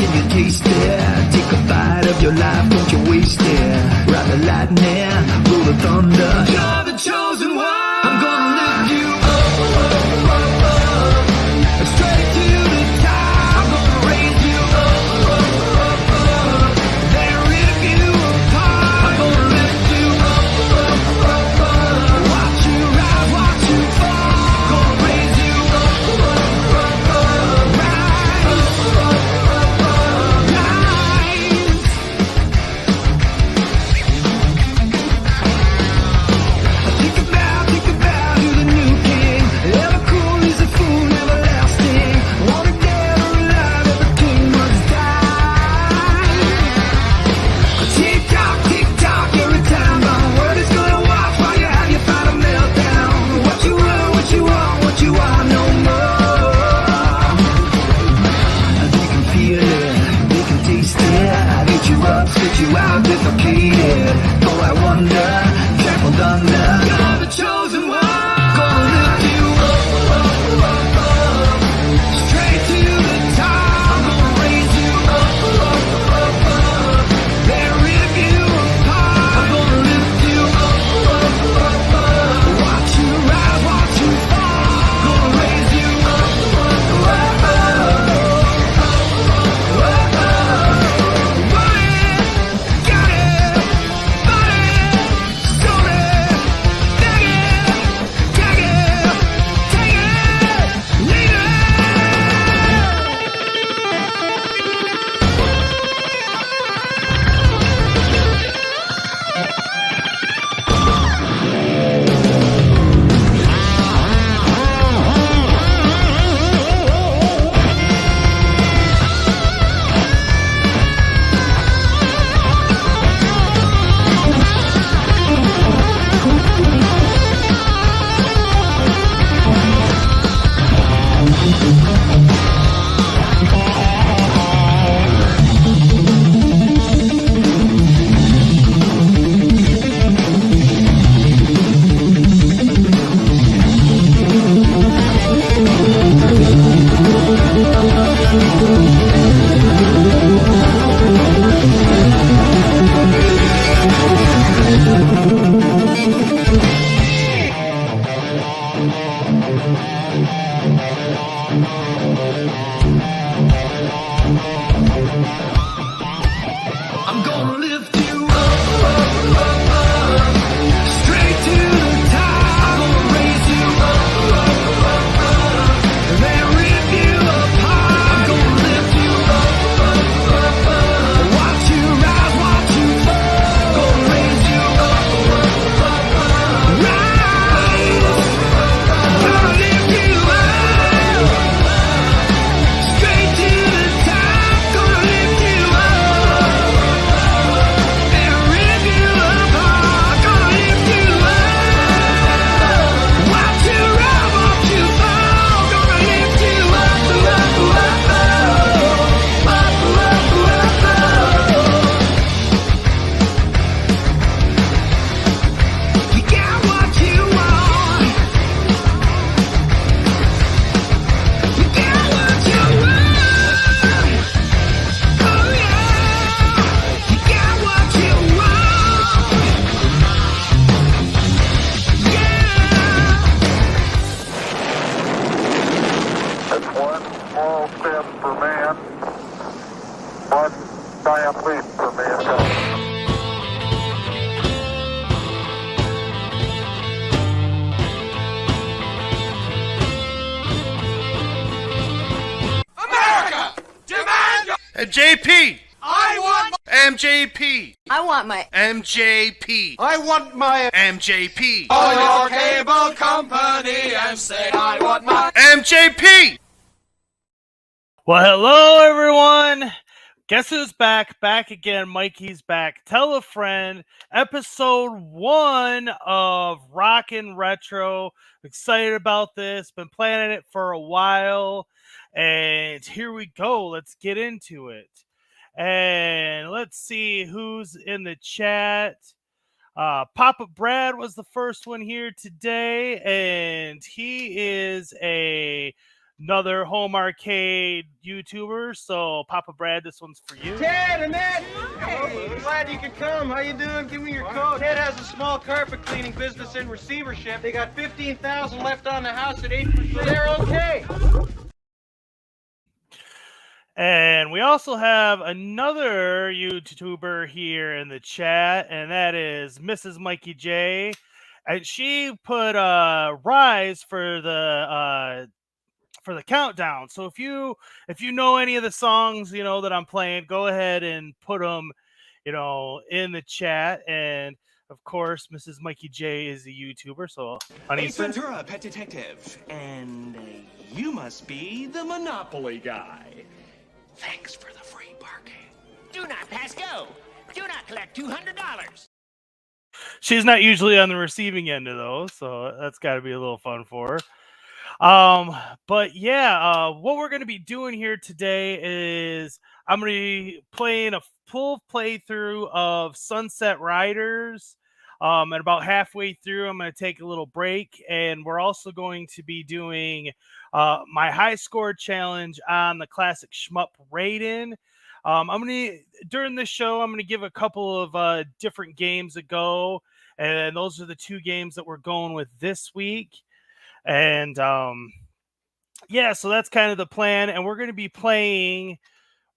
Can you taste it? Take a bite of your life, don't you waste it. Ride the lightning, roll the thunder. You're the chosen one. I'm gonna lift you up, straight to the top. I'm gonna raise you up, then rip you apart. I'm gonna lift you up, watch you rise, watch you fall. Gonna raise you Think about who the new king. Ever cool is a fool, never lasting. Wanna dead or alive, every king must die. Tick tock, every time bomb. Word is gonna watch while you have your final meltdown. What you were, what you want, what you are no more. They can feel it, they can taste it. Get you up, spit you out, defecated. Oh, I wonder, trampled under. You're the chosen one. Gonna lift you up, straight to the top. I'm gonna raise you up, then rip you apart. I'm gonna lift you up, watch you rise, watch you fall. Gonna raise you I'm gonna lift you up, straight to the top. I'm gonna raise you up, then rip you apart. I'm gonna lift you up, watch you rise, watch you fall. Gonna raise you up, rise. Gonna lift you up, straight to the top. Gonna lift you up. One small step for man, one giant leap for mankind. America! Demand your JP! I want MJP! I want my MJP! I want my MJP! Call your cable company and say I want my MJP! Well, hello, everyone. Guess who's back? Back again. Mikey's back. Tell a friend. Episode 1 of Rockin' Retro. Excited about this. Been planning it for a while. And here we go. Let's get into it. And let's see who's in the chat. Papa Brad was the first one here today. And he is a another home arcade YouTuber. So, Papa Brad, this one's for you. Ted, Annette! Hey, glad you could come. How you doing? Give me your coat. Ted has a small carpet cleaning business in receivership. They got $15,000 left on the house at 8%. They're okay. And we also have another YouTuber here in the chat, and that is Mrs. Mikey J. And she put Rise for the countdown. So if you know any of the songs that I'm playing, go ahead and put them in the chat. And of course, Mrs. Mikey J is a YouTuber. So Ace Ventura, pet detective, and you must be the Monopoly guy. Thanks for the free parking. Do not pass go. Do not collect $200. She's not usually on the receiving end of those, so that's got to be a little fun for her. But yeah, what we're going to be doing here today is I'm going to be playing a full playthrough of Sunset Riders. And about halfway through, I'm going to take a little break, and we're also going to be doing my high score challenge on the classic shmup Raiden. During this show, I'm going to give a couple of different games a go, and those are the two games that we're going with this week. And yeah, so that's kind of the plan, and we're going to be playing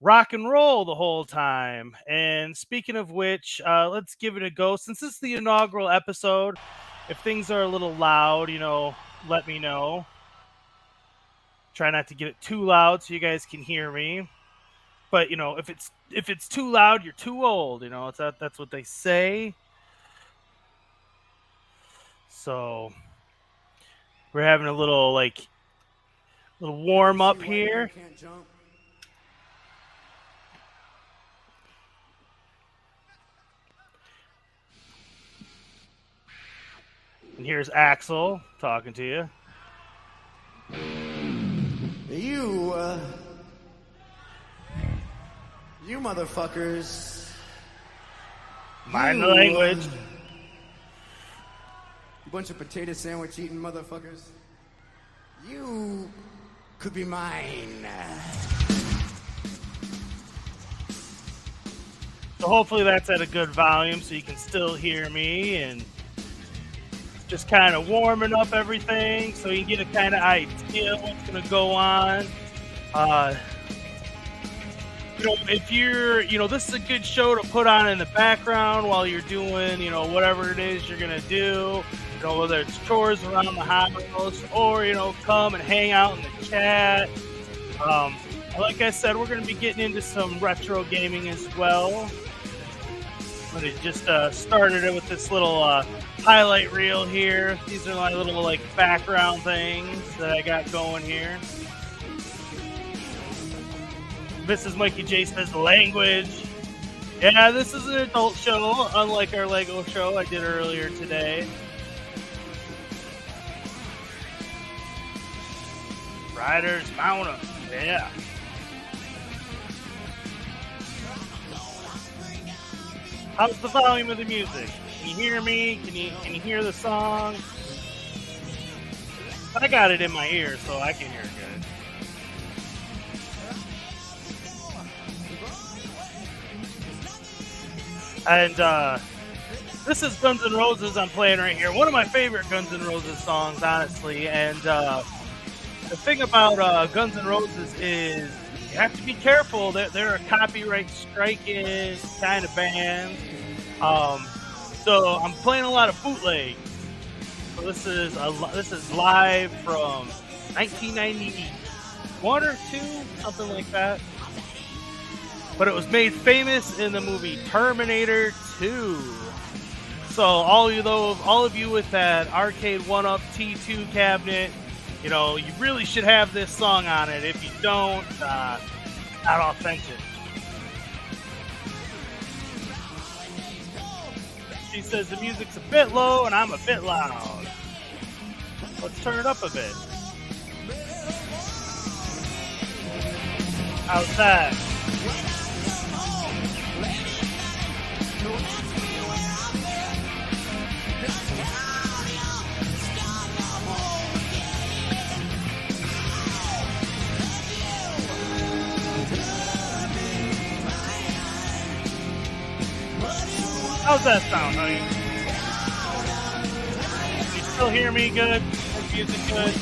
rock and roll the whole time. And speaking of which, let's give it a go. Since this is the inaugural episode, if things are a little loud, let me know. Try not to get it too loud so you guys can hear me. But if it's too loud, you're too old. That's what they say. So we're having a little warm up here. And here's Axel talking to you. You motherfuckers. Mind the language. You bunch of potato sandwich eating motherfuckers. You could be mine. So hopefully that's at a good volume so you can still hear me, and just kind of warming up everything so you can get a kind of idea of what's going to go on. If you're, this is a good show to put on in the background while you're doing, whatever it is you're going to do, whether it's chores around the house or, come and hang out in the chat. Like I said, we're going to be getting into some retro gaming as well. I'm going to just started it with this little highlight reel here. These are my little background things that I got going here. Mrs. Mikey J says language. Yeah, this is an adult show, unlike our Lego show I did earlier today. Riders, mount 'em. Yeah. How's the volume of the music? Can you hear me? Can you hear the song? I got it in my ear, so I can hear it good. And this is Guns N' Roses I'm playing right here. One of my favorite Guns N' Roses songs, honestly. And the thing about Guns N' Roses is you have to be careful. They're a copyright striking kind of band. So I'm playing a lot of bootlegs. So this is live from 1991 or 2, something like that. But it was made famous in the movie Terminator 2. So all of you with that arcade 1-up T2 cabinet, you really should have this song on it. If you don't, not authentic. She says the music's a bit low and I'm a bit loud. Let's turn it up a bit. How's that? How's that sound, honey? You still hear me good? Music good?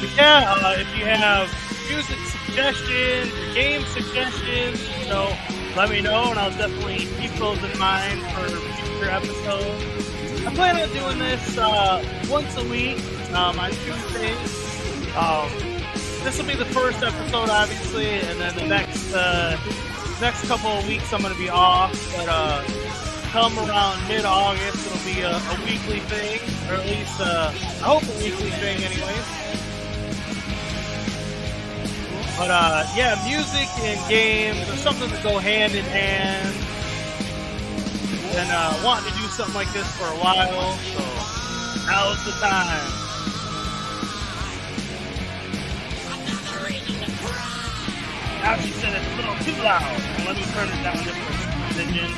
But yeah, if you have music suggestions, or game suggestions, let me know, and I'll definitely keep those in mind for future episodes. I plan on doing this once a week on Tuesdays. This will be the first episode, obviously, and then the next couple of weeks I'm going to be off. But come around mid-August, it'll be a weekly thing, or at least I hope a weekly thing, anyways. But yeah, music and games are something that go hand in hand. And wanting to do something like this for a while, so now's the time. Now she said it's a little too loud. Let me turn it down just for a smidgen.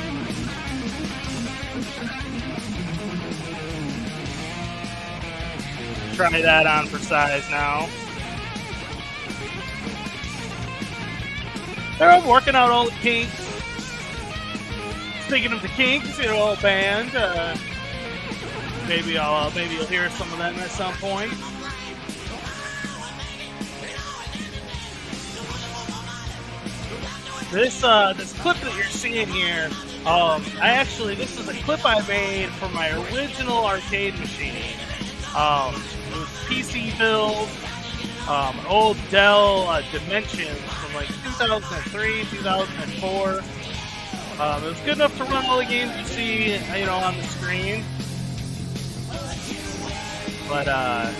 Try that on for size now. They're working out all the kinks. Speaking of the kinks, band. Maybe you'll hear some of them at some point. This clip that you're seeing here, this is a clip I made for my original arcade machine. It was PC build, an old Dell Dimensions from like 2003, 2004. It was good enough to run all the games you see, on the screen. But I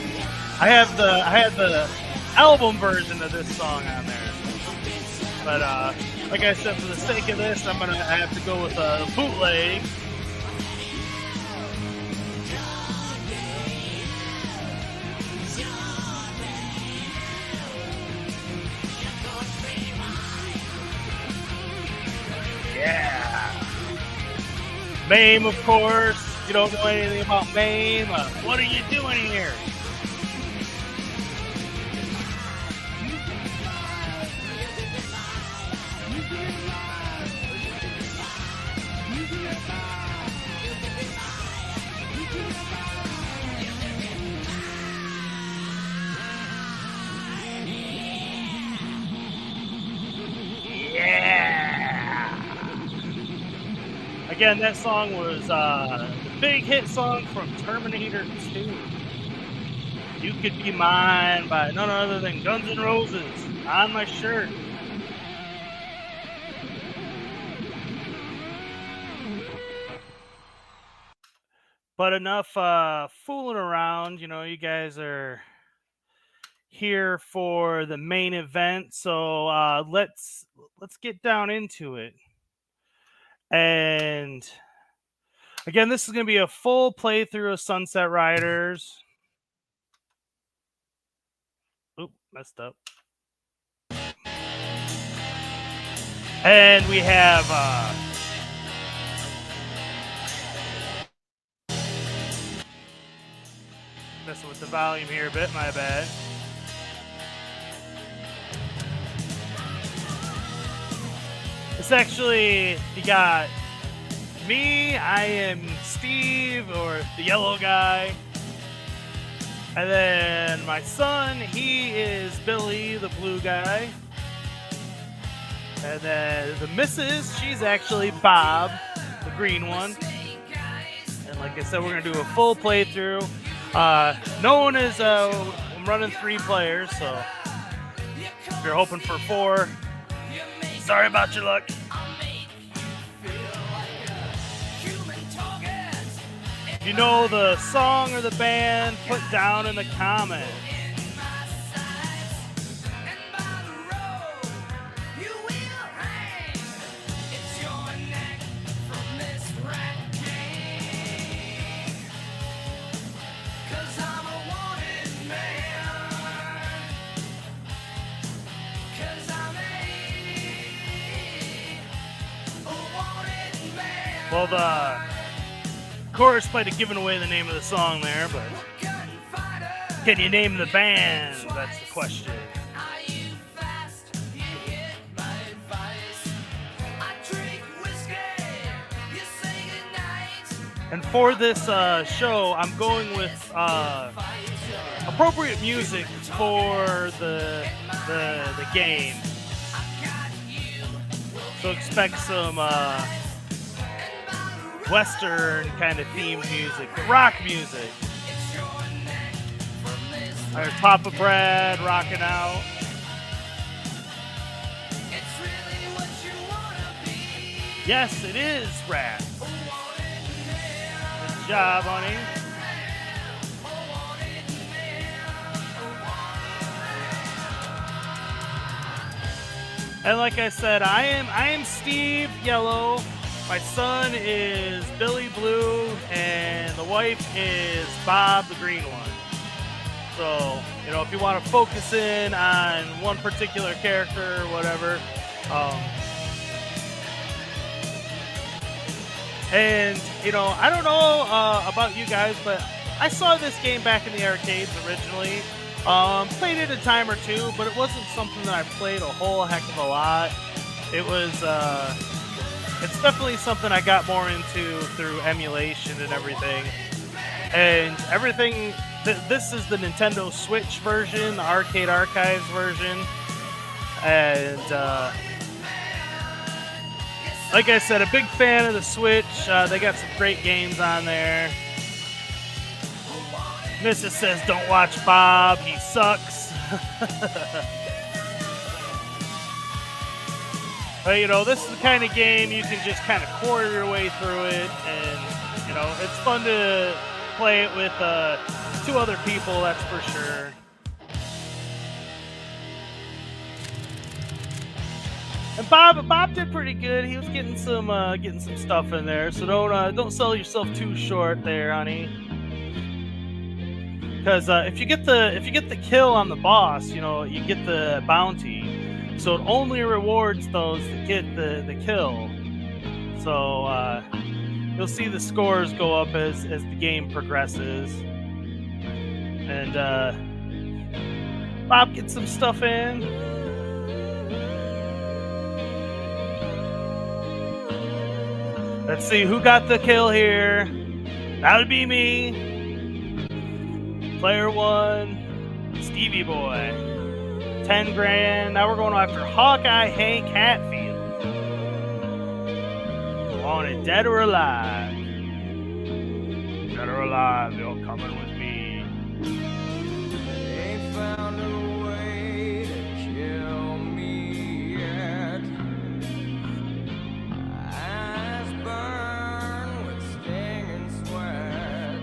had the album version of this song on there. But like I said, for the sake of this, I have to go with a bootleg. Yeah. MAME, of course. If you don't know anything about MAME, what are you doing here? Again, that song was the big hit song from Terminator 2. You Could Be Mine by none other than Guns N' Roses on my shirt. But enough fooling around. You guys are here for the main event, so let's get down into it. And again, this is going to be a full playthrough of Sunset Riders. Oop, messed up. And we have messing with the volume here a bit, my bad. It's actually, you got me, I am Steve, or the yellow guy. And then my son, he is Billy, the blue guy. And then the missus, she's actually Bob, the green one. And like I said, we're going to do a full playthrough. Known as, I'm running 3 players, so if you're hoping for 4, sorry about your luck. If you know the song or the band, put down in the comments. Well, the chorus might have given away the name of the song there, but Can you name the band? That's the question. And for this show, I'm going with appropriate music for the game. So expect some Western kind of themed music, rock music. There's Papa Brad rocking out. Yes, it is rap. Good job, honey. And like I said, I am Steve Yellow. My son is Billy Blue, and the wife is Bob the Green one. So, you know, if you want to focus in on one particular character or whatever. And, you know, I don't know about you guys, but I saw this game back in the arcades originally. Played it a time or two, but it wasn't something that I played a whole heck of a lot. It was, it's definitely something I got more into through emulation and everything. And everything, this is the Nintendo Switch version, the Arcade Archives version. And, like I said, a big fan of the Switch. They got some great games on there. Mrs. says, don't watch Bob, he sucks. But, you know, this is the kind of game you can just kind of quarter your way through it. And, you know, it's fun to play it with two other people, that's for sure. And Bob did pretty good. He was getting some stuff in there. So don't sell yourself too short there, honey. Because if you get the kill on the boss, you know, you get the bounty. So it only rewards those that get the kill. So you'll see the scores go up as the game progresses. And Bob gets some stuff in. Let's see who got the kill here. That would be me. Player 1, Stevie Boy. 10 grand. Now we're going after Hawkeye Hank Hatfield. Wanted dead or alive. Dead or alive, you're coming with me. They found a way to kill me yet. Eyes burn with stinging sweat.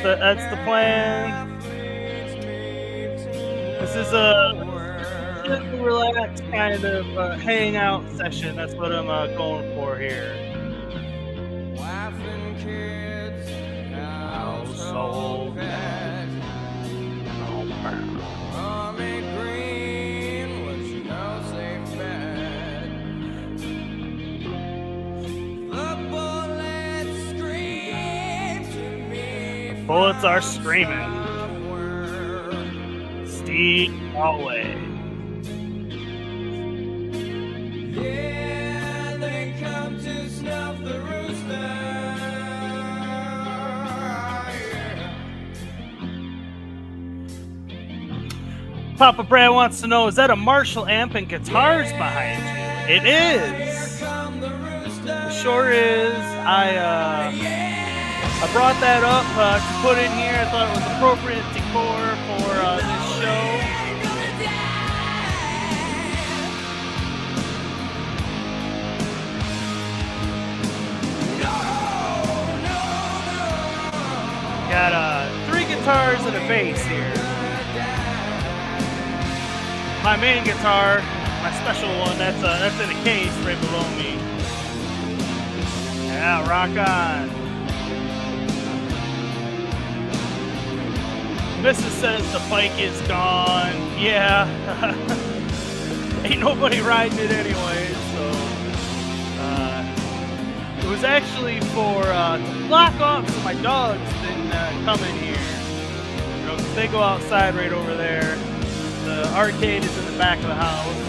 That's the plan. This is a relaxed kind of hangout session. That's what I'm going for here. Wife and kids, Household pet. Army green was no safe bet. The bullets scream to me. Bullets are screaming. Steve Galway. Yeah, they come to snuff the rooster. Yeah. Papa Brad wants to know, is that a Marshall amp and guitars behind you? It is. It sure is. I brought that up to put in here. I thought it was appropriate decor for this show. Got 3 guitars and a bass here. My main guitar, my special one, that's in a case right below me. Yeah, rock on. Mrs. says the bike is gone. Yeah. Ain't nobody riding it anyway, so it was actually for to block off so my dogs didn't come in here. You know, 'cause they go outside right over there. The arcade is in the back of the house.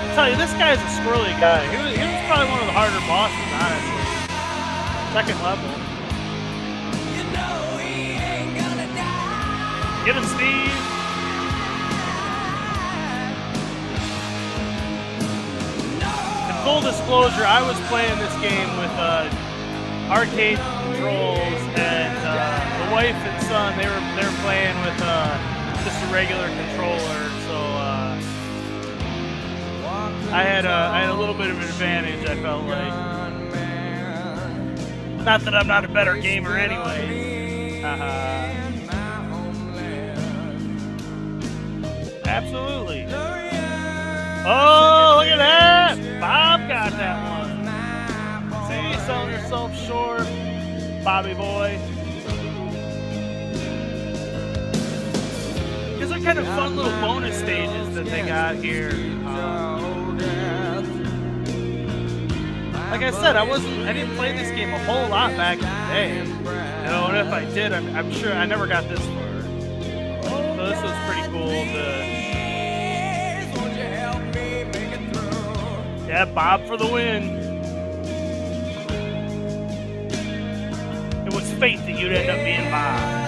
I tell you, this guy's a squirrely guy. He was probably one of the harder bosses, honestly. Second level. Get him, Steve. In full disclosure, I was playing this game with arcade controls, and the wife and son, they were playing with just a regular controller. So I had a little bit of an advantage, I felt like. Not that I'm not a better gamer anyway. Absolutely. Oh, look at that! Bob got that one. See, selling yourself short, Bobby boy. These are kind of fun little bonus stages that they got here. Like I said, I didn't play this game a whole lot back in the day. You know, and if I did, I'm sure I never got this far. So this was pretty cool yeah, Bob for the win. It was fate that you'd end up being Bob.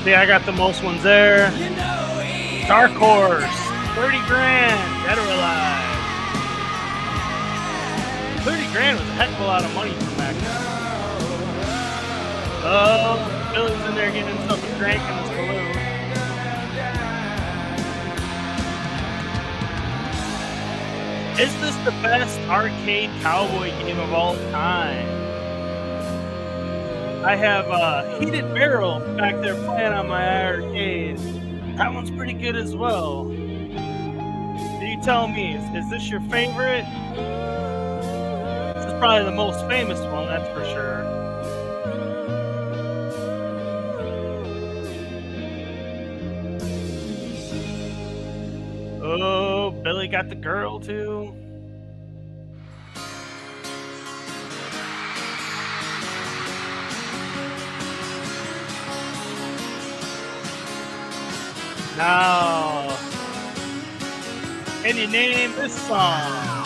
See, I got the most ones there. Dark Horse, 30 grand, dead or alive. 30 grand was a heck of a lot of money from back then. Oh, Billy's in there getting himself a drink in his balloon. Is this the best arcade cowboy game of all time? I have Heated Barrel back there playing on my arcade. That one's pretty good as well. So you tell me, is this your favorite? This is probably the most famous one, that's for sure. Oh, Billy got the girl too. Now, can you name this song?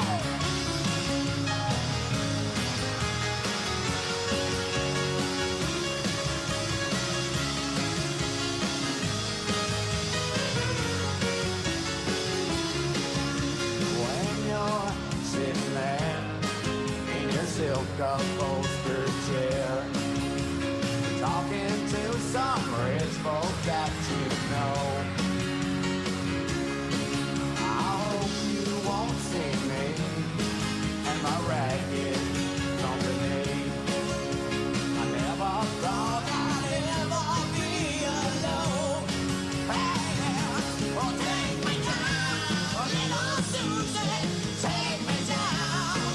When you're sitting there in your silk upholstered chair, talking to some rich folk that you know, I hope you won't see me and my ragged company. I never thought I'd ever be alone. Hey, oh, take me down, little Susan, take me down.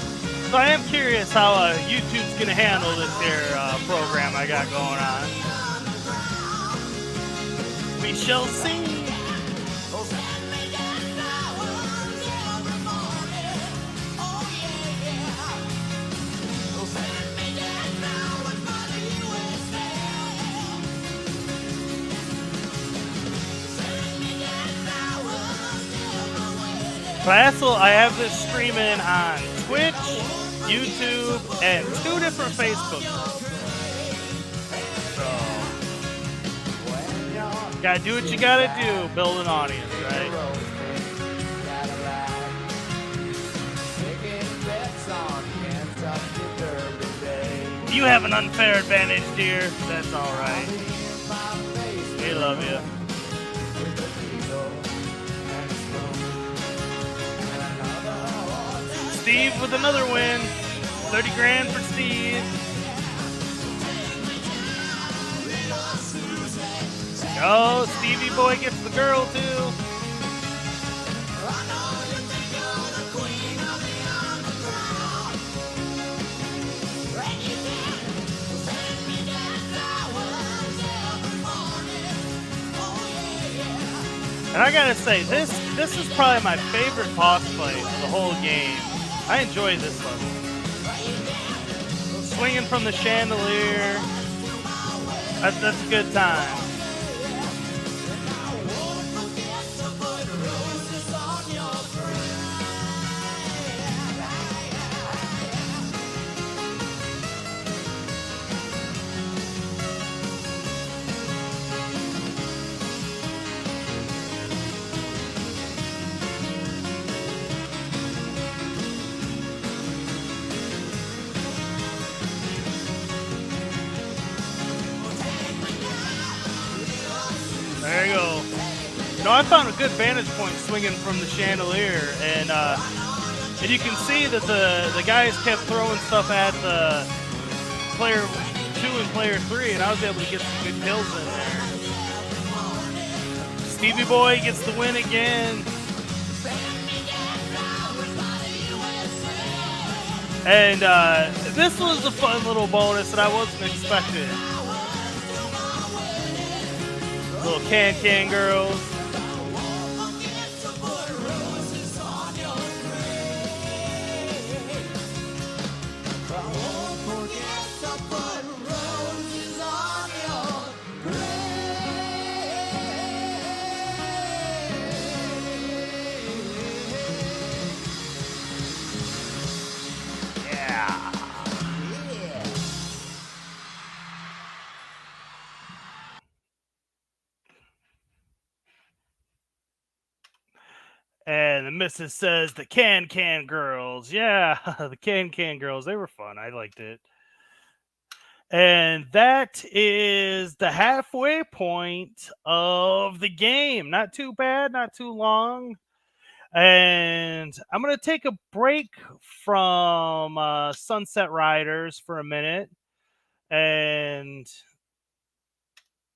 So I am curious how YouTube's gonna handle this here program I got going on. We shall see. I have this streaming on Twitch, YouTube, and 2 different Facebook groups. So, gotta do what you gotta do, build an audience, right? You have an unfair advantage, dear. That's all right. We love you. Steve with another win. 30 grand for Steve. Oh, Stevie boy gets the girl too. And I gotta say, this is probably my favorite boss fight of the whole game. I enjoy this level. Swinging from the chandelier. That's a good time. There you go. You know, I found a good vantage point swinging from the chandelier, and you can see that the guys kept throwing stuff at the player 2 and player 3, and I was able to get some good kills in there. Stevie Boy gets the win again. And this was a fun little bonus that I wasn't expecting. Little can girls. And the missus says the can girls. Yeah, the can girls. They were fun. I liked it. And that is the halfway point of the game. Not too bad, not too long. And I'm going to take a break from Sunset Riders for a minute. And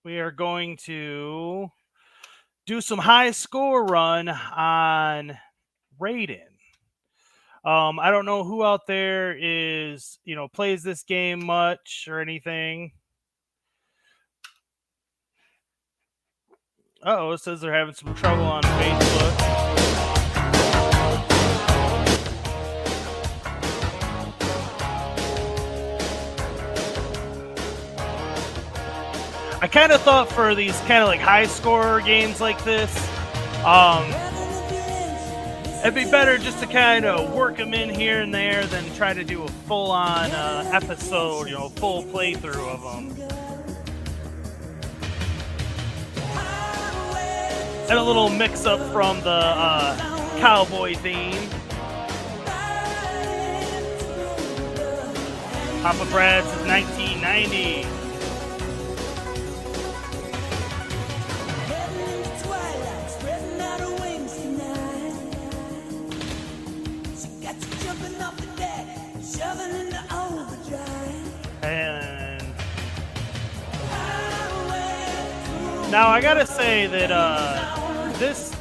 we are going to do some high score run on Raiden. I don't know who out there is, plays this game much or anything. Uh-oh, it says they're having some trouble on Facebook. I kind of thought for these kind of like high score games like this, it'd be better just to kind of work them in here and there than try to do a full-on episode, full playthrough of them. And a little mix-up from the cowboy theme. Papa Brad's is 1990. And now I gotta say that this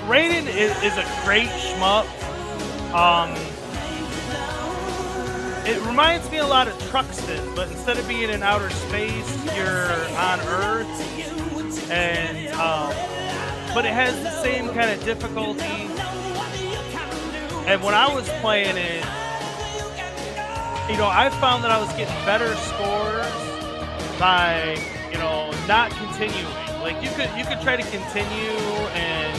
Raiden is a great shmup. It reminds me a lot of Truxton, but instead of being in outer space, you're on Earth, and but it has the same kind of difficulty. And when I was playing it, I found that I was getting better scores by, not continuing. Like you could try to continue and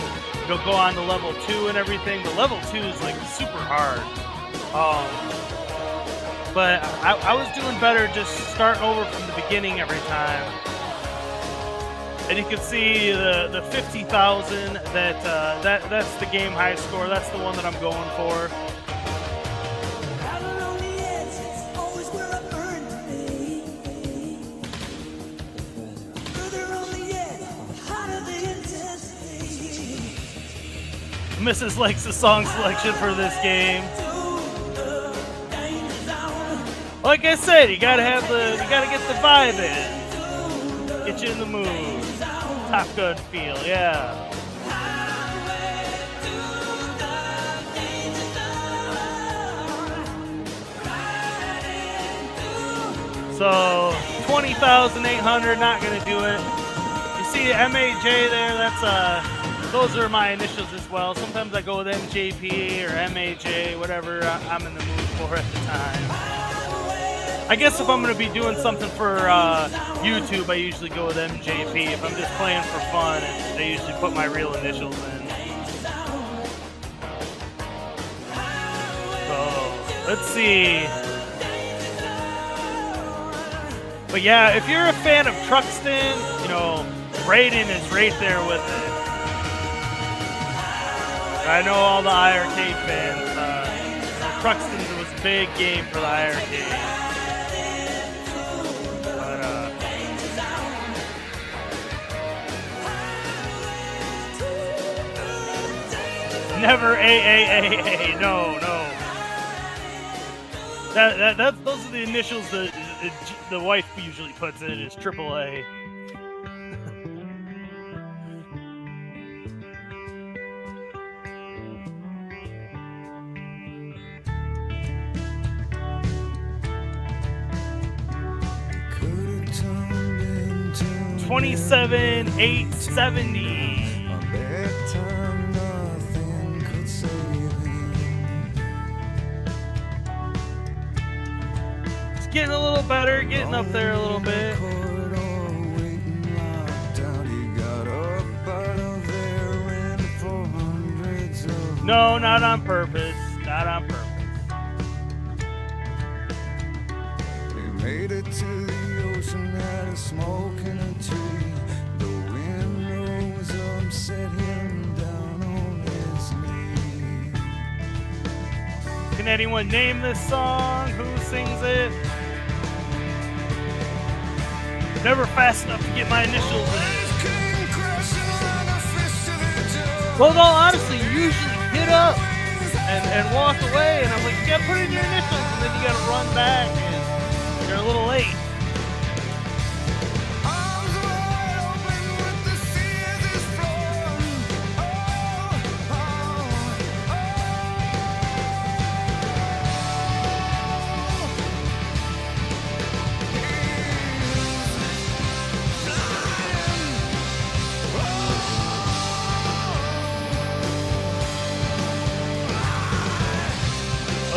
go on to level 2 and everything, but level 2 is like super hard. But I was doing better just starting over from the beginning every time. And you can see the 50,000 that's the game high score. That's the one that I'm going for. Mrs. likes the song selection for this game. Like I said, you gotta get the vibe in. Get you in the mood. Top Gun feel, yeah. So 20,800, not gonna do it. You see MAJ there, that's those are my initials as well. Sometimes I go with MJP or MAJ, whatever I'm in the mood for at the time. I guess if I'm gonna be doing something for YouTube, I usually go with MJP. If I'm just playing for fun, I usually put my real initials in. So let's see. But yeah, if you're a fan of Truxton, you know, Raiden is right there with it. I know all the IRK fans. Truxton was a big game for the IRK. Never AAAA. No. Those are the initials the wife usually puts in is AAA. $27,870. It's getting a little better, getting up there a little bit. No, not on purpose. Not on purpose. We made it to the ocean, had a smoke and a tree. The wind rose up, set him down on his knee. Can anyone name this song? Who sings it? Never fast enough to get my initials in. Well, no, honestly, you usually get up and walk away, and I'm like, you gotta put in your initials, and then you gotta run back, and you're a little late.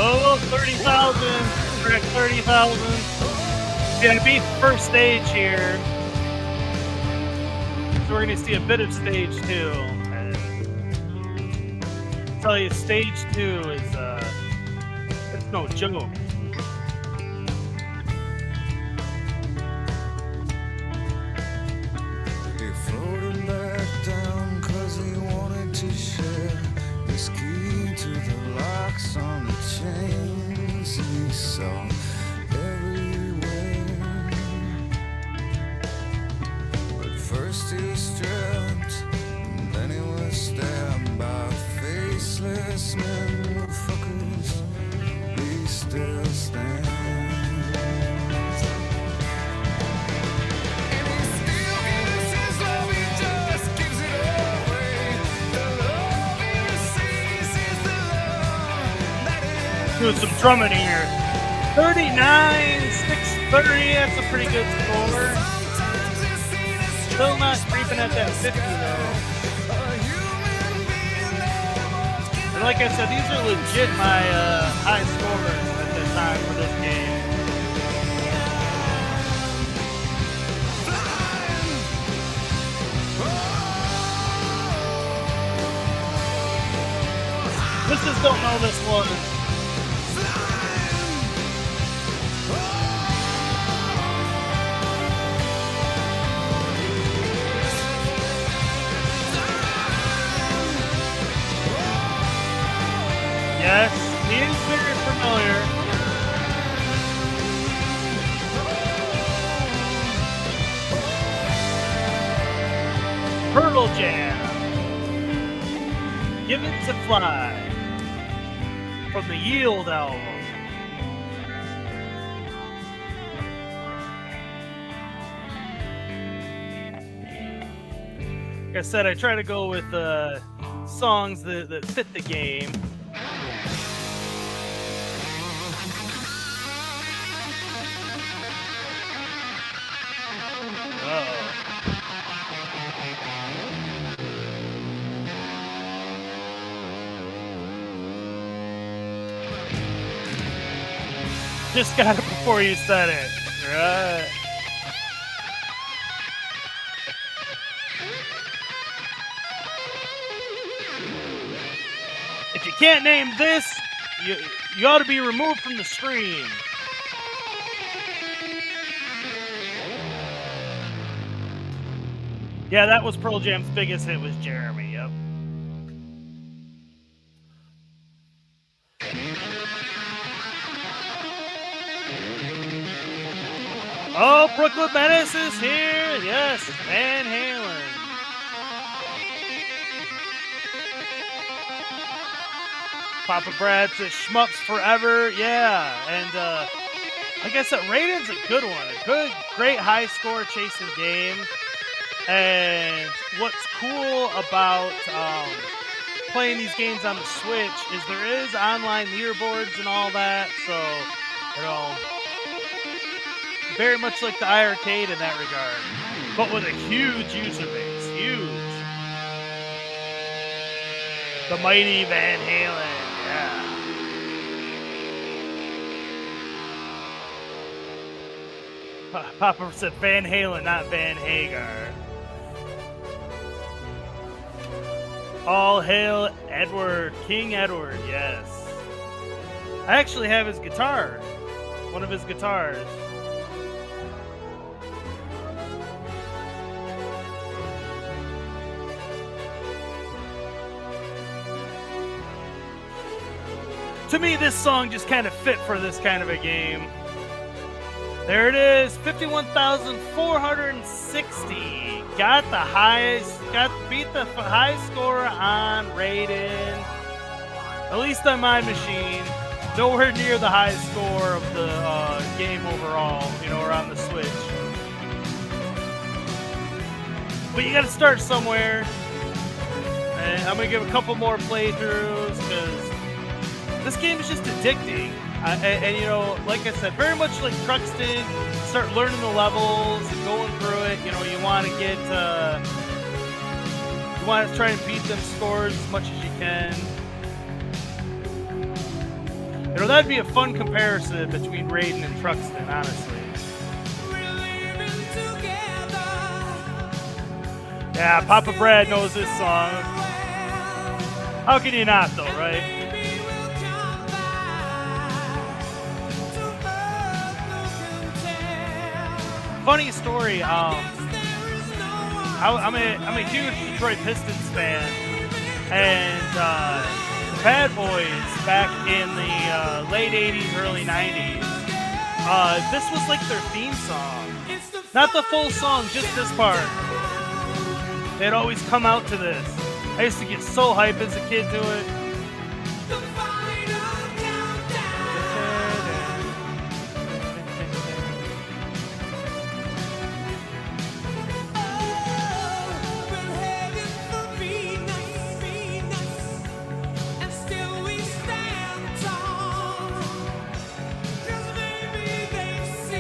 Oh, 30,000. We're at 30,000. Yeah, I beat the first stage here. So we're going to see a bit of stage 2. And I'll tell you, stage 2 is, it's no joke. He floated back down 'cause he wanted to share his key to the locks on the chains he saw everywhere. But first he was stripped, and then he was stabbed by faceless men. Motherfuckers, he still stands. Doing some drumming here. 39,630. That's a pretty good score. Still not creeping at that 50 though. And like I said, these are legit my high scores at this time for this game. Listeners don't know this one. Yes, he is very familiar. Pearl Jam. Given to Fly from the Yield album. Like I said, I try to go with songs that fit the game. Just got it before you said it. Right. If you can't name this, you ought to be removed from the screen. Yeah, that was Pearl Jam's biggest hit, was Jeremy. Yep. Oh, Brooklyn Menace is here. Yes, Van Halen. Papa Brad says Shmups Forever. Yeah, and like I said, Raiden's a good one. A great high score chasing game. And what's cool about playing these games on the Switch is there is online leaderboards and all that. So, you know, very much like the iArcade in that regard, but with a huge user base. Huge. The mighty Van Halen. Yeah. Papa said Van Halen, not Van Hagar. All hail Edward, King Edward, yes. I actually have his guitar. One of his guitars. To me, this song just kind of fit for this kind of a game. There it is, 51,460. Got the highest, beat the high score on Raiden. At least on my machine. Nowhere near the high score of the game overall, you know, or on the Switch. But you got to start somewhere. And I'm gonna give a couple more playthroughs because this game is just addicting. And you know, like I said, very much like Truxton, start learning the levels and going through it. You know, you want to get, you want to try and beat them scores as much as you can. You know, that'd be a fun comparison between Raiden and Truxton, honestly. Yeah, Papa Brad knows this song. How can you not, though, right? Funny story. I'm a huge Detroit Pistons fan, and the Bad Boys back in the late '80s, early '90s. This was like their theme song, not the full song, just this part. They'd always come out to this. I used to get so hyped as a kid to it.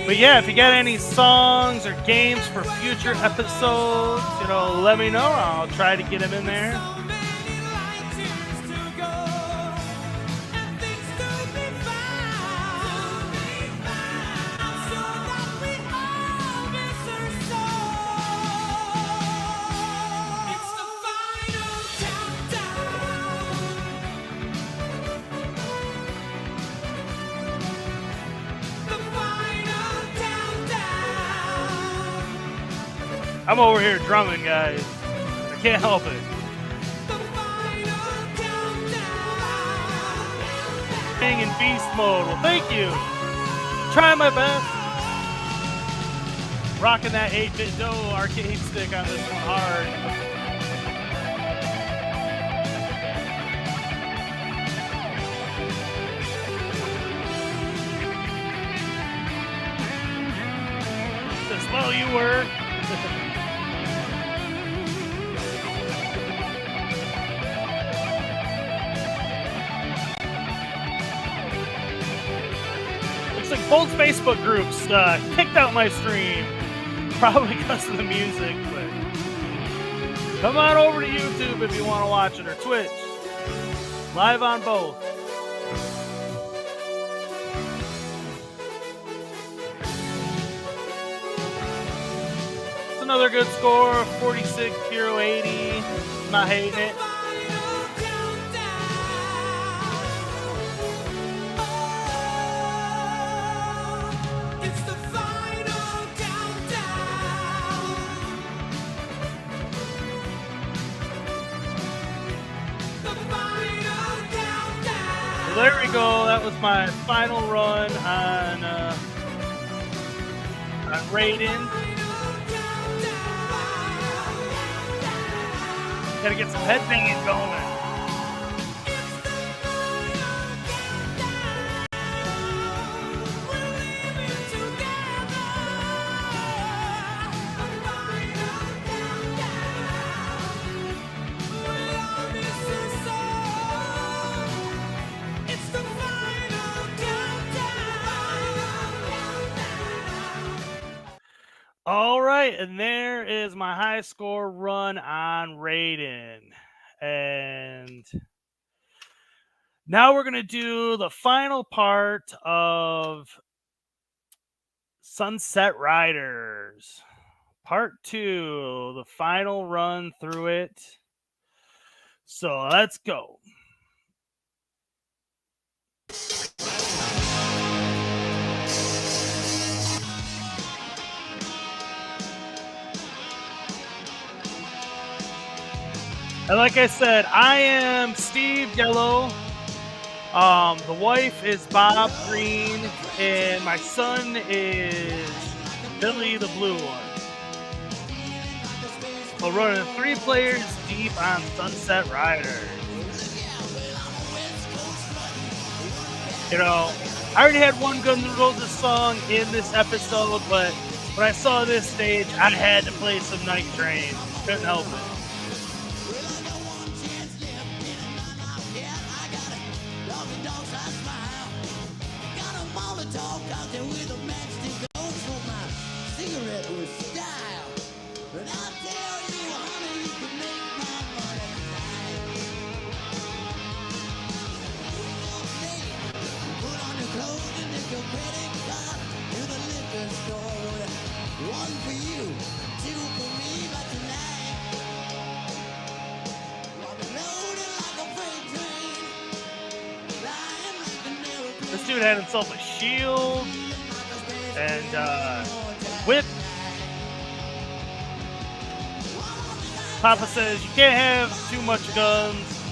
But yeah, if you got any songs or games for future episodes, you know, let me know. I'll try to get them in there. I'm over here drumming, guys. I can't help it. Being in beast mode. Well, thank you. Trying my best. Rocking that 8-bit dough arcade stick on this one hard. Well, you were. Looks like both Facebook groups kicked out my stream. Probably because of the music, but come on over to YouTube if you want to watch it, or Twitch. Live on both. It's another good score, 46-80. Not hating it. So there we go. That was my final run on Raiden. Gotta get some headbanging going. All right, and there is my high score run on Raiden. And now we're going to do the final part of Sunset Riders. Part 2, the final run through it. So let's go. And like I said, I am Steve Yellow. The wife is Bob Green, and my son is Billy the Blue One. We're running 3 players deep on Sunset Riders. You know, I already had one Guns N' Roses song in this episode, but when I saw this stage, I had to play some Night Train. Couldn't help it. This dude had himself a shield and whip. Papa says you can't have too much guns.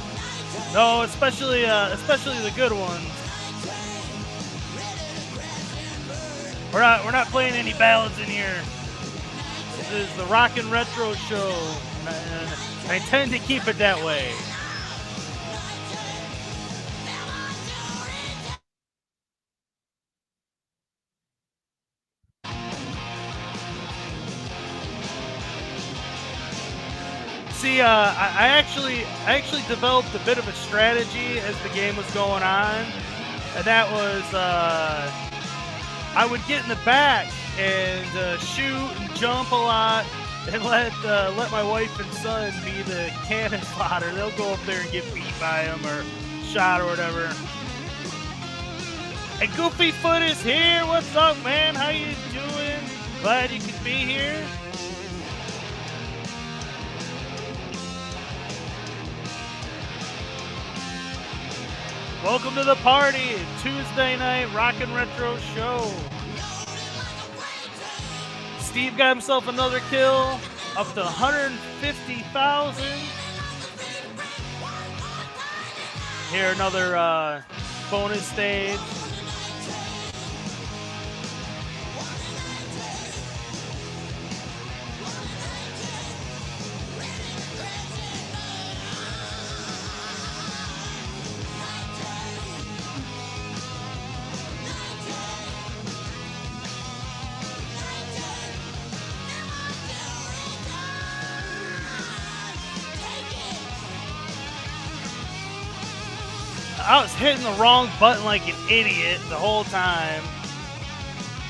No, especially the good ones. We're not playing any ballads in here. This is the Rock and Retro Show, and I intend to keep it that way. See, I actually developed a bit of a strategy as the game was going on, and that was I would get in the back and shoot and jump a lot, and let my wife and son be the cannon fodder. They'll go up there and get beat by them or shot or whatever. And Goofy Foot is here. What's up, man? How you doing? Glad you could be here. Welcome to the party, Tuesday night Rock and Retro Show. Steve got himself another kill, up to 150,000. Here, another bonus stage. I was hitting the wrong button like an idiot the whole time.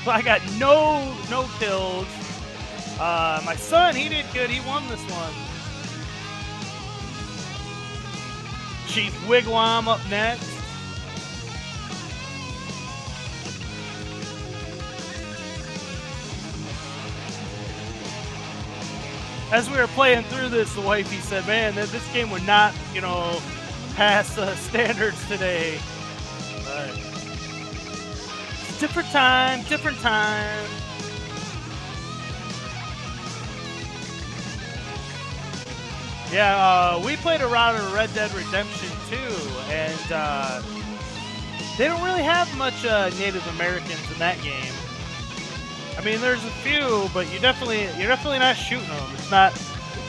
So I got no kills. My son, he did good. He won this one. Chief Wigwam up next. As we were playing through this, the wifey said, man, this game would not, pass standards today. But different time. Yeah, we played a round of Red Dead Redemption 2, and they don't really have much Native Americans in that game. I mean, there's a few, but you're definitely not shooting them. It's not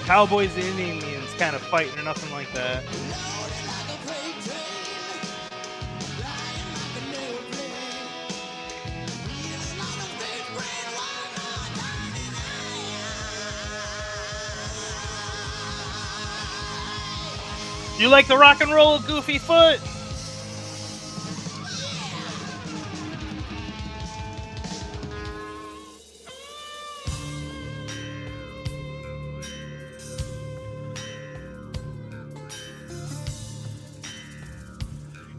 cowboys and Indians kind of fighting or nothing like that. You like the rock and roll of Goofy Foot?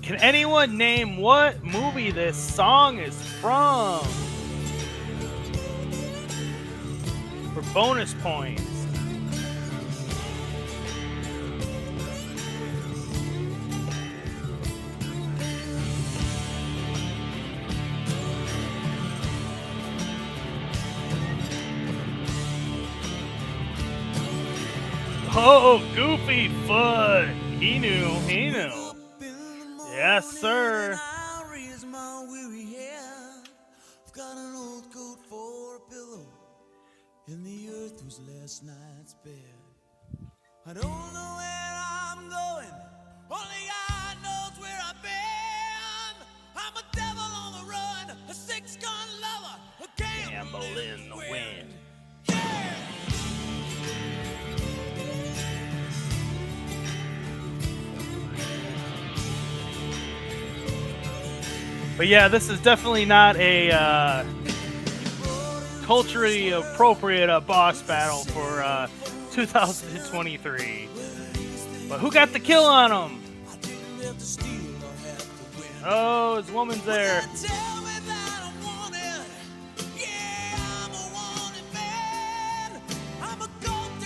Can anyone name what movie this song is from? For bonus points. Oh, Goofy Foot. He knew. Yes, sir. Got an old coat for a pillow, and the earth was last night's bed. I don't know where I'm going, only God knows where I've been. I'm a devil on the run, a six-gun lover, a gamble in the wind. But yeah, this is definitely not a culturally appropriate boss battle for 2023. But who got the kill on him? Oh, his woman's there.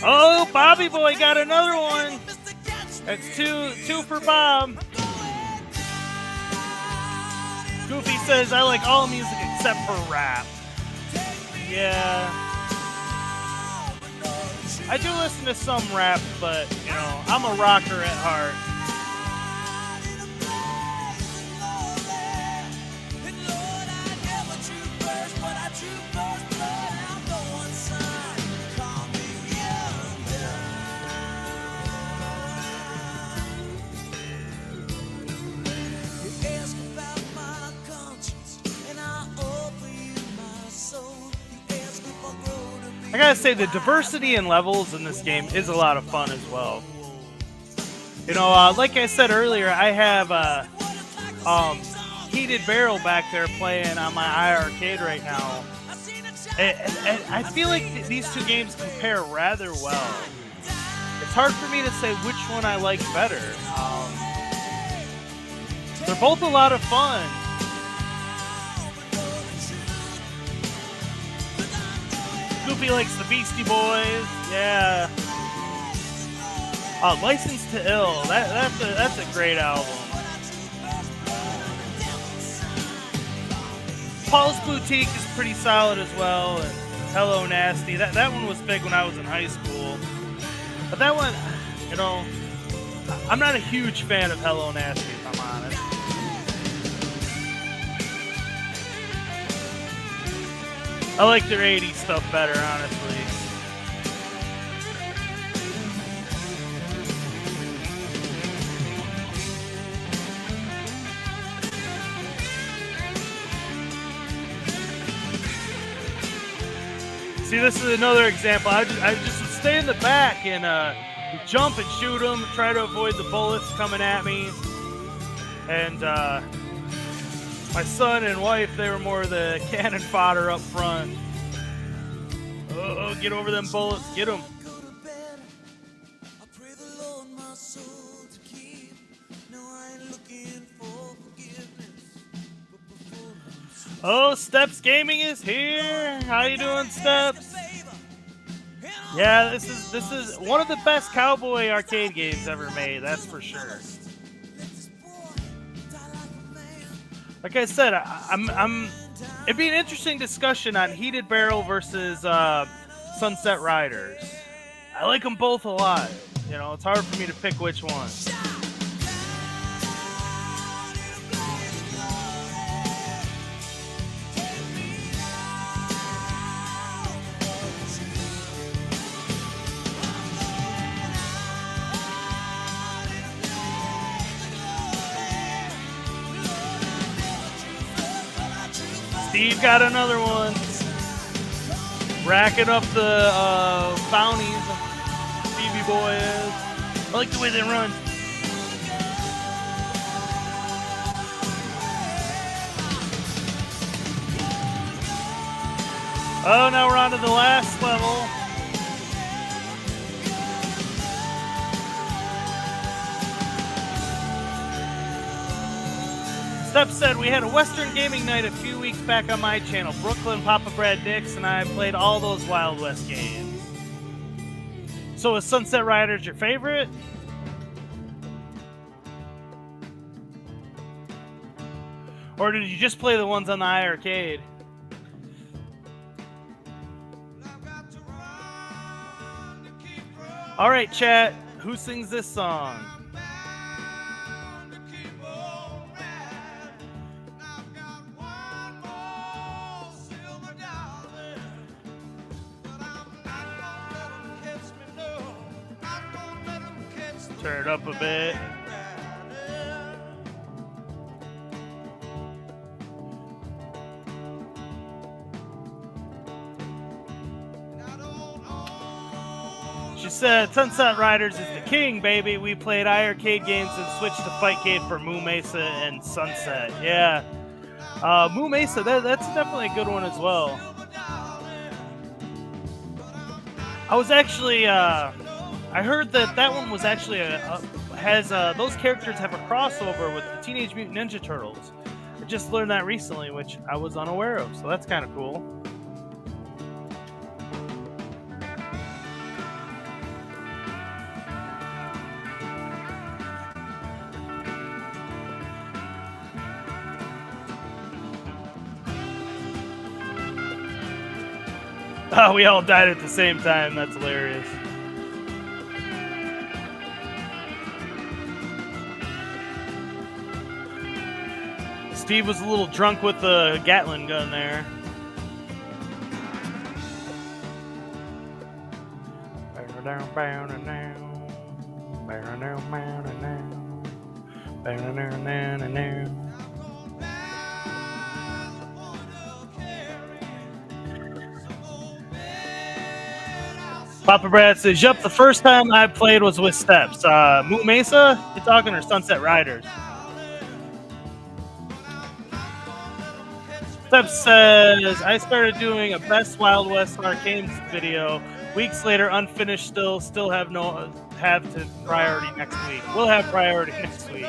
Oh, Bobby Boy got another one. That's two for Bob. Goofy says, I like all music except for rap. Yeah. I do listen to some rap, but, I'm a rocker at heart. I gotta say, the diversity in levels in this game is a lot of fun as well. Like I said earlier, I have Heated Barrel back there playing on my iArcade right now. And I feel like these two games compare rather well. It's hard for me to say which one I like better. They're both a lot of fun. Goofy likes the Beastie Boys, yeah. License to Ill, that's a great album. Paul's Boutique is pretty solid as well, and Hello Nasty. That one was big when I was in high school. But that one, I'm not a huge fan of Hello Nasty, if I'm honest. I like their 80s stuff better, honestly. See, this is another example. I just would stay in the back and jump and shoot them, try to avoid the bullets coming at me. And my son and wife, they were more the cannon fodder up front. Oh, get over them bullets. Get them. Oh, Steps Gaming is here. How you doing, Steps? Yeah, this is one of the best cowboy arcade games ever made. That's for sure. Like I said, it'd be an interesting discussion on Heated Barrel versus Sunset Riders. I like them both a lot. You know, it's hard for me to pick which one. Steve got another one. Racking up the bounties. Stevie boy is. I like the way they run. Oh, now we're on to the last level. Steph said we had a Western gaming night a few weeks back on my channel. Brooklyn, Papa Brad Dix, and I played all those Wild West games. So is Sunset Riders your favorite? Or did you just play the ones on the iArcade? All right, chat. Who sings this song? Turn it up a bit. She said, Sunset Riders is the king, baby. We played iArcade games and switched to Fightcade for Moo Mesa and Sunset. Yeah. Moo Mesa, that's definitely a good one as well. I was actually, I heard that one was actually those characters have a crossover with the Teenage Mutant Ninja Turtles. I just learned that recently, which I was unaware of, so that's kind of cool. Oh, we all died at the same time. That's hilarious. Steve was a little drunk with the Gatling gun there. Papa Brad says, yup, the first time I played was with Steps. Moo Mesa, you talking, or Sunset Riders? Steps says, I started doing a Best Wild West Arcades video. Weeks later, unfinished still have to priority next week. We'll have priority next week.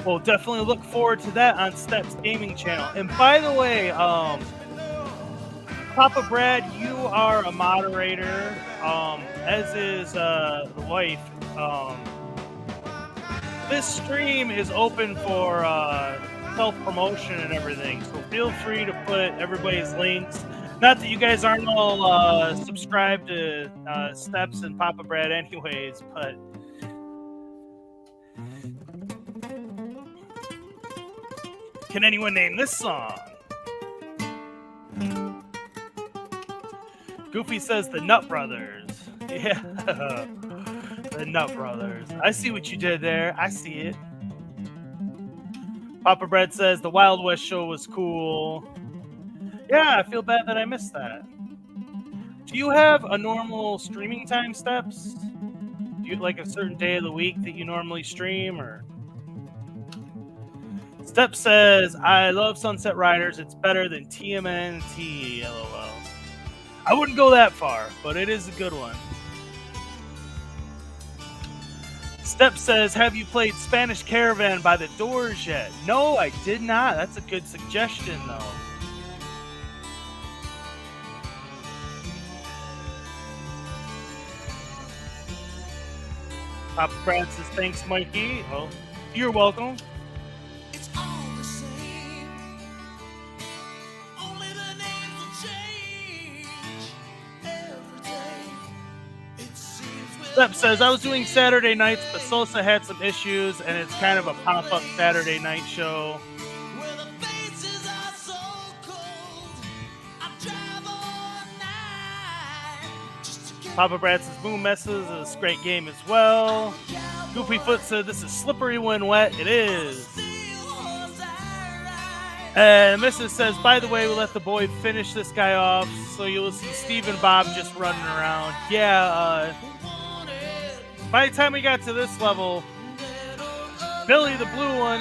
We'll definitely look forward to that on Steps Gaming Channel. And by the way, Papa Brad, you are a moderator, as is the wife. This stream is open for self-promotion and everything, so feel free to put everybody's links. Not that you guys aren't all subscribed to Steps and Papa Brad anyways, but... Can anyone name this song? Goofy says the Nut Brothers. Yeah, the Nut Brothers. I see what you did there. I see it. Papa Bread says the Wild West show was cool. Yeah, I feel bad that I missed that. Do you have a normal streaming time, Steps? Do you like a certain day of the week that you normally stream, or? Step says, I love Sunset Riders. It's better than TMNT, LOL. I wouldn't go that far, but it is a good one. Step says, have you played Spanish Caravan by the Doors yet? No, I did not. That's a good suggestion, though. Papa Brad says, thanks, Mikey. Well, you're welcome. It's all the same. Only the names will change every day. It seems Step says, I was doing Saturday nights, but Sosa had some issues, and it's kind of a pop-up Saturday night show. where the faces are so cold. I drive all night just to get Papa Brad says, Boom Messes is a great game as well. Goofy Foot said, this is slippery when wet. It is. And Mrs. says, by the way, we'll let the boy finish this guy off, so you'll see Steve and Bob just running around. Yeah, by the time we got to this level, Billy, the blue one,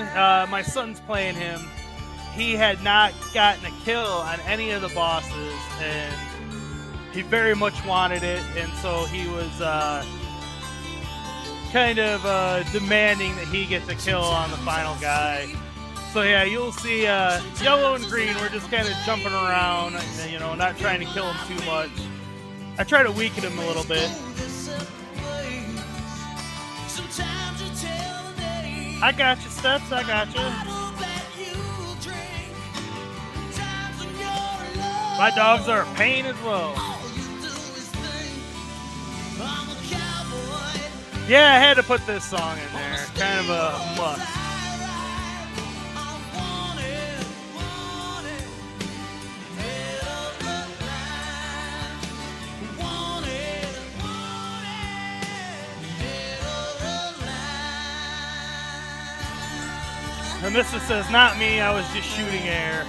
my son's playing him. He had not gotten a kill on any of the bosses, and he very much wanted it, and so he was kind of demanding that he gets a kill on the final guy. So yeah, you'll see yellow and green, we're just kind of jumping around, you know, not trying to kill him too much. I try to weaken him a little bit. I got you, Steps, I got you. My dogs are a pain as well. Yeah, I had to put this song in there. Kind of a must. The missus says, not me, I was just shooting air.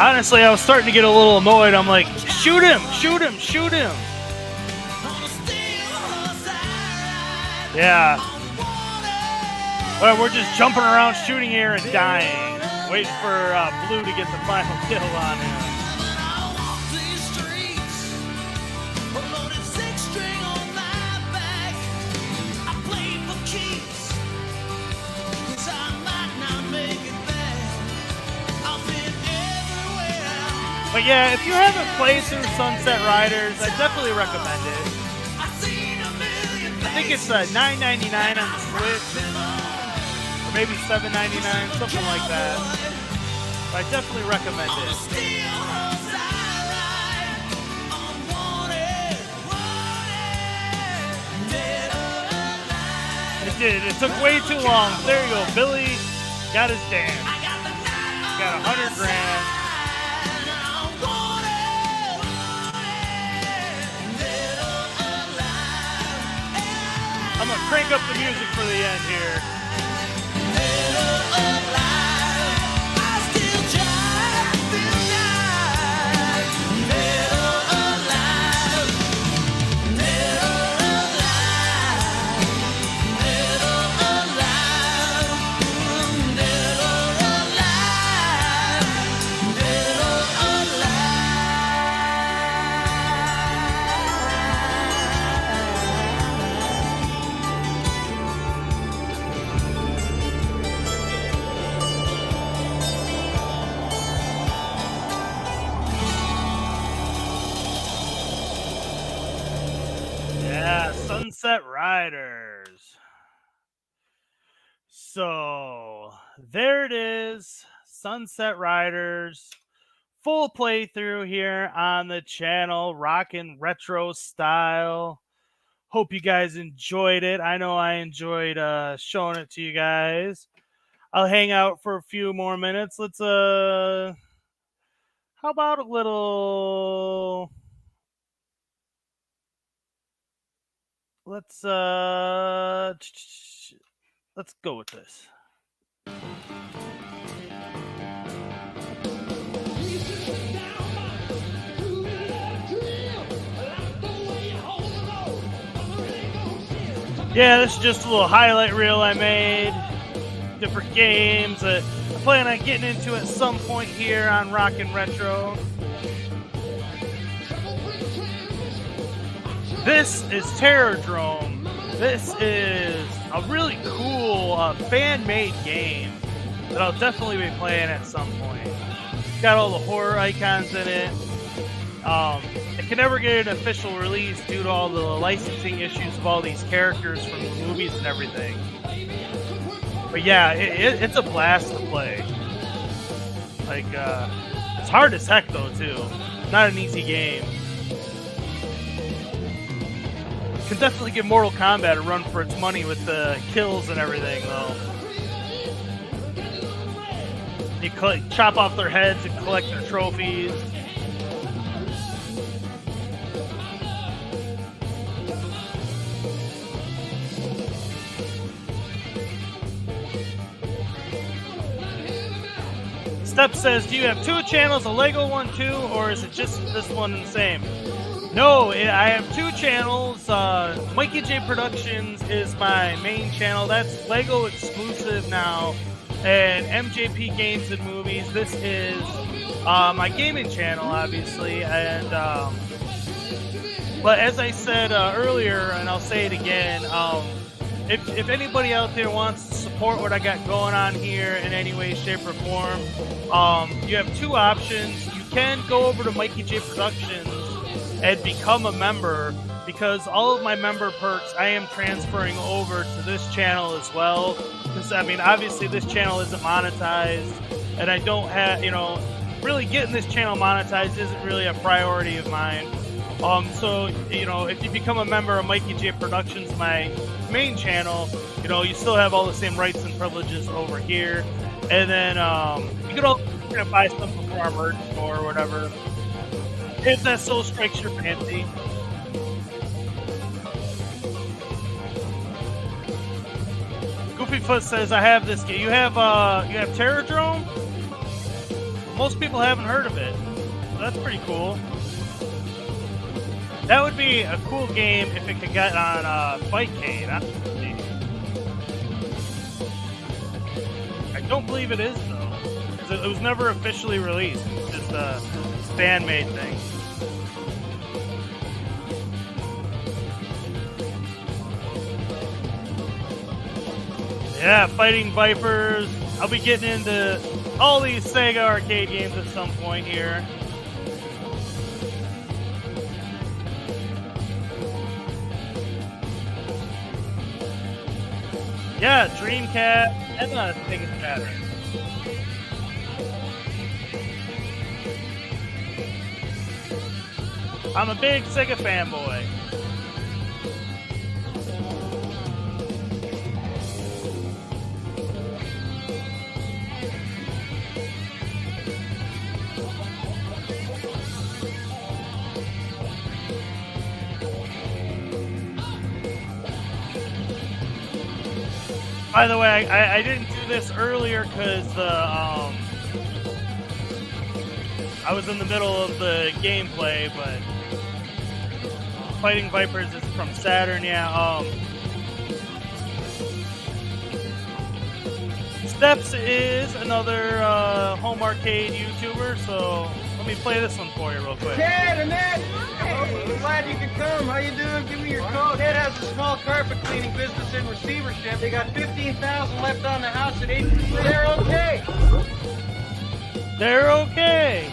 Honestly, I was starting to get a little annoyed. I'm like, shoot him, shoot him, shoot him. Yeah. Well, we're just jumping around shooting air and dying. Waiting for Blue to get the final kill on him. But yeah, if you haven't played through Sunset Riders, I definitely recommend it. I think it's $9.99 on the Switch, or maybe $7.99, something like that. But I definitely recommend it. It did. It took way too long. There you go. Billy got his dance. Got 100 grand. I'm gonna crank up the music for the end here. Sunset Riders. So there it is, Sunset Riders, full playthrough here on the channel, rockin' retro style. Hope you guys enjoyed it. I know I enjoyed showing it to you guys. I'll hang out for a few more minutes. Let's how about a little let's go with this. Yeah, this is just a little highlight reel I made. Different games that I plan on getting into at some point here on Rockin' Retro. This is Terrordrome. This is a really cool fan-made game that I'll definitely be playing at some point. It's got all the horror icons in it. It can never get an official release due to all the licensing issues of all these characters from the movies and everything. But yeah, it's a blast to play. Like, it's hard as heck though too. Not an easy game. Can definitely give Mortal Kombat a run for its money with the kills and everything though. You chop off their heads and collect their trophies. Step says, do you have two channels, a Lego one too, or is it just this one the same? No, I have two channels. Mikey J Productions is my main channel. That's Lego exclusive now. And MJP Games and Movies. This is my gaming channel, obviously. And but as I said earlier, and I'll say it again, if anybody out there wants to support what I got going on here in any way, shape, or form, you have two options. You can go over to Mikey J Productions and become a member, because all of my member perks I am transferring over to this channel as well. Because, I mean, obviously this channel isn't monetized, and I don't have, really getting this channel monetized isn't really a priority of mine. So, if you become a member of Mikey J Productions, my main channel, you still have all the same rights and privileges over here. And then you can also buy stuff from our merch store or whatever, if that so strikes your fancy. Goofyfoot says, I have this game. You have Terrordrome? Most people haven't heard of it. So that's pretty cool. That would be a cool game if it could get on Fightcade. I don't believe it is, though. Because it was never officially released. It's just a fan-made thing. Yeah, Fighting Vipers. I'll be getting into all these Sega arcade games at some point here. Yeah, Dreamcast and Sega Saturn. I'm a big Sega fanboy. By the way, I didn't do this earlier because I was in the middle of the gameplay, but Fighting Vipers is from Saturn, yeah. Steps is another home arcade YouTuber, so let me play this one for you real quick. Ted, Annette! I'm glad you could come. How you doing? Give me your code. Ted has a small carpet cleaning business in receivership. They got 15,000 left on the house at 8. They're okay. They're okay.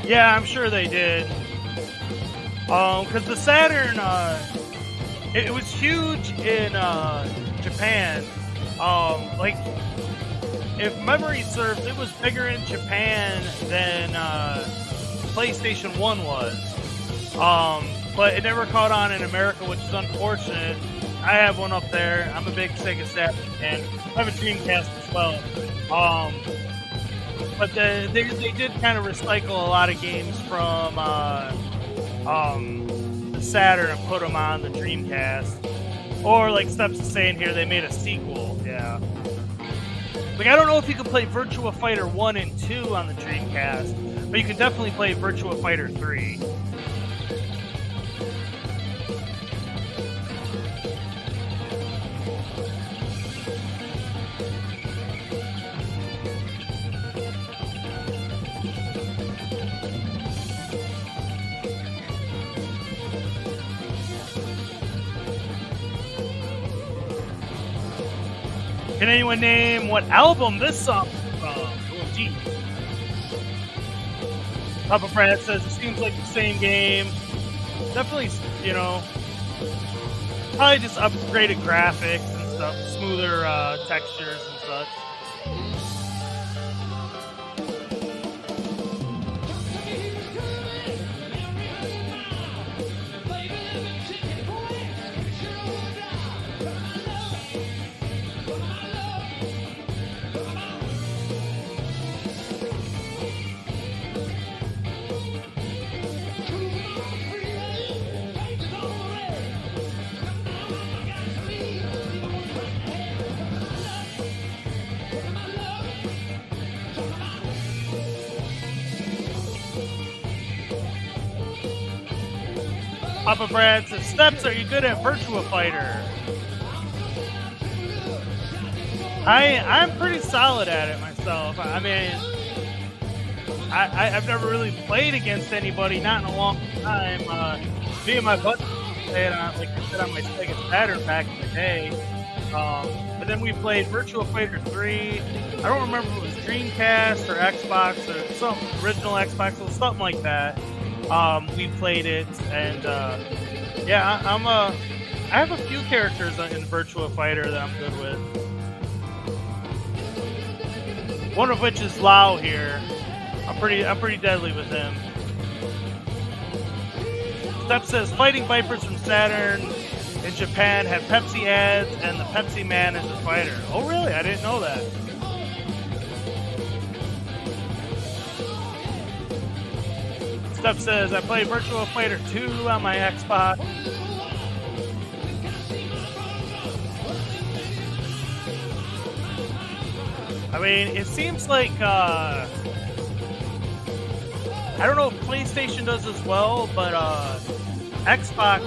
Yeah, I'm sure they did. Because the Saturn, it was huge in Japan. Like, if memory serves, it was bigger in Japan than PlayStation 1 was. But it never caught on in America, which is unfortunate. I have one up there. I'm a big Sega Saturn fan. I have a Dreamcast as well. But they did kind of recycle a lot of games from the Saturn and put them on the Dreamcast. Or, like Steps is saying here, they made a sequel. Yeah. Like, I don't know if you can play Virtua Fighter 1 and 2 on the Dreamcast, but you can definitely play Virtua Fighter 3. Can anyone name what album this song is from? Oh, geez. Papa Brad says it seems like the same game. Definitely, you know, probably just upgraded graphics and stuff, smoother textures and such. Papa Brad says, Steps, are you good at Virtua Fighter? I'm pretty solid at it myself. I mean, I've never really played against anybody, not in a long time. Me and my buddy played on, like I said, on my Sega Saturn back in the day. But then we played Virtua Fighter 3. I don't remember if it was Dreamcast or Xbox or some original Xbox or something like that. We played it, and yeah, I have a few characters in Virtua Fighter that I'm good with. One of which is Lau here. I'm pretty deadly with him. Step says Fighting Vipers from Saturn in Japan had Pepsi ads, and the Pepsi Man is a fighter. Oh, really? I didn't know that. Step says, I played Virtua Fighter 2 on my Xbox. I mean, it seems like, I don't know if PlayStation does as well, but Xbox,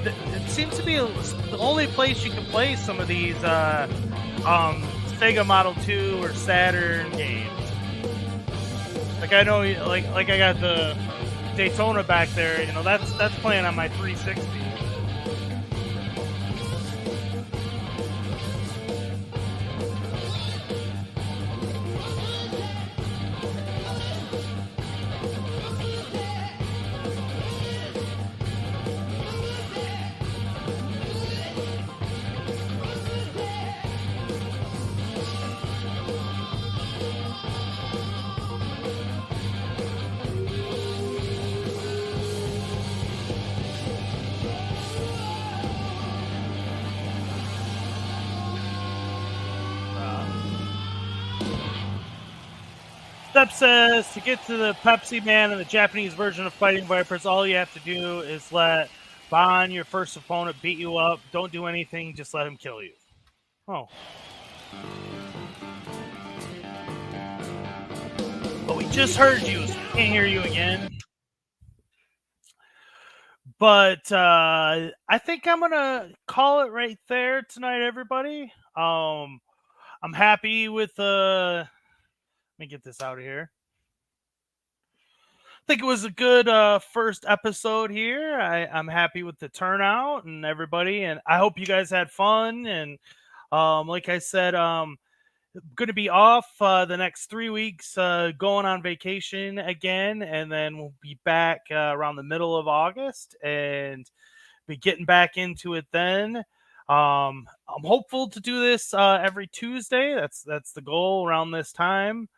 it seems to be the only place you can play some of these Sega Model 2 or Saturn games. Like I know, like I got the Daytona back there. You know, that's playing on my 360. Step says to get to the Pepsi Man and the Japanese version of Fighting Vipers, all you have to do is let Bon, your first opponent, beat you up. Don't do anything, just let him kill you. Oh. But we just heard you, so we can't hear you again. But I think I'm gonna call it right there tonight, everybody. I'm happy with let me get this out of here. I think it was a good first episode here. I'm happy with the turnout and everybody, and I hope you guys had fun. And like I said, I'm going to be off the next 3 weeks, going on vacation again, and then we'll be back around the middle of August and be getting back into it then. I'm hopeful to do this every Tuesday. That's the goal around this time.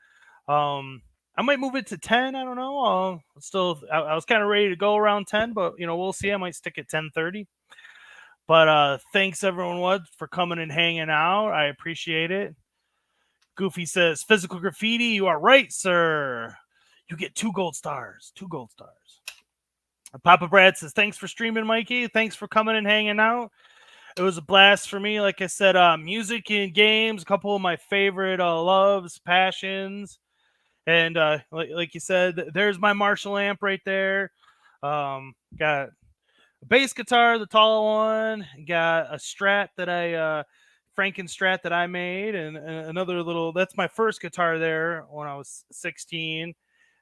I might move it to 10. I don't know. I was kind of ready to go around 10, but we'll see. I might stick at 10:30. But thanks everyone for coming and hanging out. I appreciate it. Goofy says, physical graffiti. You are right, sir. You get 2 gold stars. 2 gold stars. Papa Brad says, thanks for streaming, Mikey. Thanks for coming and hanging out. It was a blast for me. Like I said, music and games, a couple of my favorite loves, passions. And like you said, there's my Marshall amp right there. Got a bass guitar, the tall one. Got a Strat that Franken Strat that I made, and another little. That's my first guitar there when I was 16.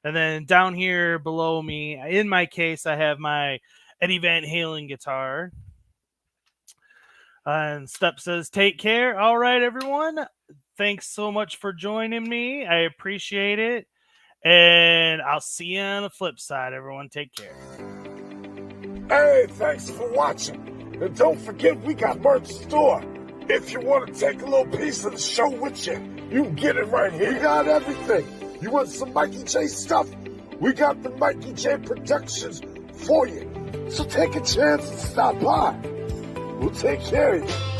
And then down here below me, in my case, I have my Eddie Van Halen guitar. And Step says, take care. All right, everyone. Thanks so much for joining me. I appreciate it. And I'll see you on the flip side, everyone. Take care. Hey, thanks for watching. And don't forget, we got merch store. If you want to take a little piece of the show with you, you can get it right here. We got everything. You want some Mikey J stuff? We got the Mikey J Productions for you. So take a chance and stop by. We'll take care of you.